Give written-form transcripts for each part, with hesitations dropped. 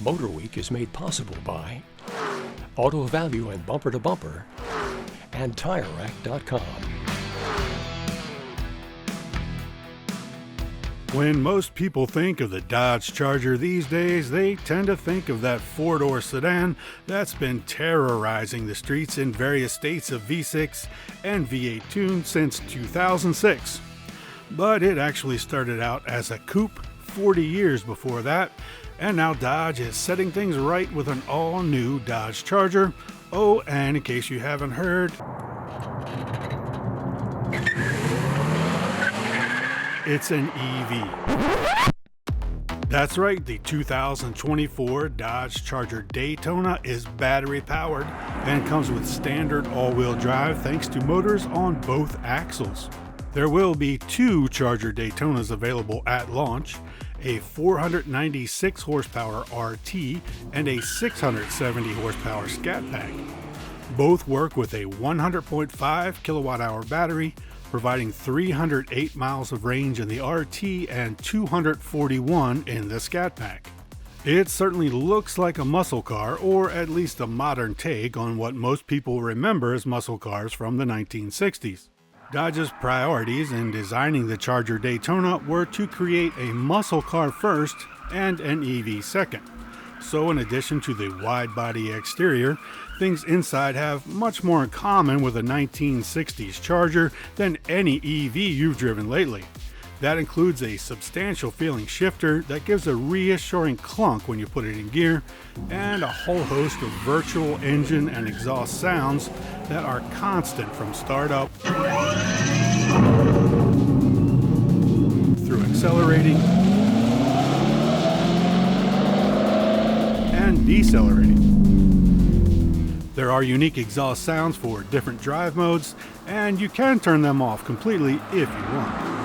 MotorWeek is made possible by Auto Value and Bumper to Bumper and TireRack.com. When most people think of the Dodge Charger these days, they tend to think of that four-door sedan that's been terrorizing the streets in various states of V6 and V8 tune since 2006. But it actually started out as a coupe 40 years before that, and now Dodge is setting things right with an all-new Dodge Charger. Oh, and in case you haven't heard, it's an EV. That's right, the 2024 Dodge Charger Daytona is battery powered and comes with standard all-wheel drive thanks to motors on both axles. There will be two Charger Daytonas available at launch, a 496 horsepower RT and a 670 horsepower Scat Pack. Both work with a 100.5 kilowatt hour battery, providing 308 miles of range in the RT and 241 in the Scat Pack. It certainly looks like a muscle car, or at least a modern take on what most people remember as muscle cars from the 1960s. Dodge's priorities in designing the Charger Daytona were to create a muscle car first and an EV second. So in addition to the wide-body exterior, things inside have much more in common with a 1960s Charger than any EV you've driven lately. That includes a substantial feeling shifter that gives a reassuring clunk when you put it in gear, and a whole host of virtual engine and exhaust sounds that are constant from startup through accelerating and decelerating. There are unique exhaust sounds for different drive modes, and you can turn them off completely if you want.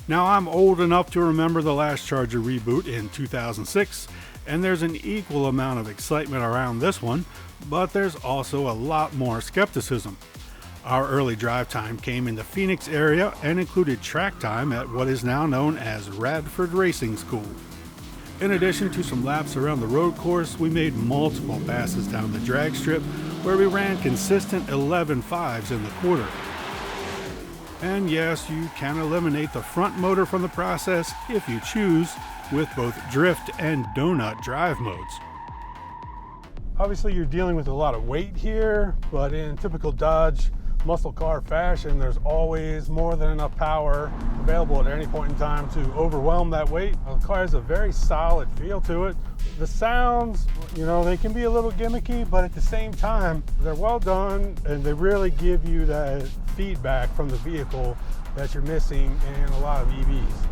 Now, I'm old enough to remember the last Charger reboot in 2006, and there's an equal amount of excitement around this one, but there's also a lot more skepticism. Our early drive time came in the Phoenix area and included track time at what is now known as Radford Racing School. In addition to some laps around the road course, we made multiple passes down the drag strip where we ran consistent 11.5s in the quarter. And yes, you can eliminate the front motor from the process if you choose, with both drift and donut drive modes. Obviously you're dealing with a lot of weight here, but in typical Dodge muscle car fashion, there's always more than enough power available at any point in time to overwhelm that weight. The car has a very solid feel to it. The sounds, they can be a little gimmicky, but at the same time, they're well done and they really give you that feedback from the vehicle that you're missing in a lot of EVs.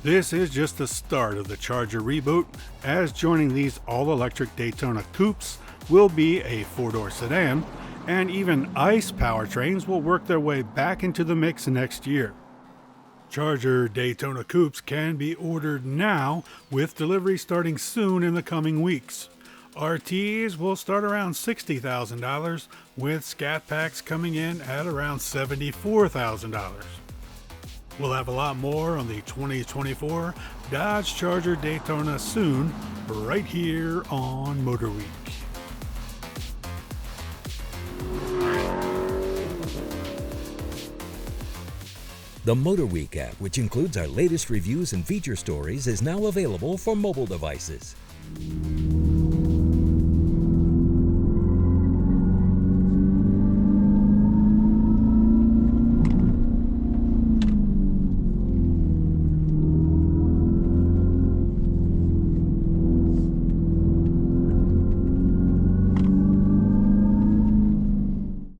This is just the start of the Charger reboot, as joining these all-electric Daytona coupes will be a four-door sedan, and even ICE powertrains will work their way back into the mix next year. Charger Daytona coupes can be ordered now, with delivery starting soon in the coming weeks. RTs will start around $60,000, with Scat Packs coming in at around $74,000. We'll have a lot more on the 2024 Dodge Charger Daytona soon, right here on MotorWeek. The MotorWeek app, which includes our latest reviews and feature stories, is now available for mobile devices.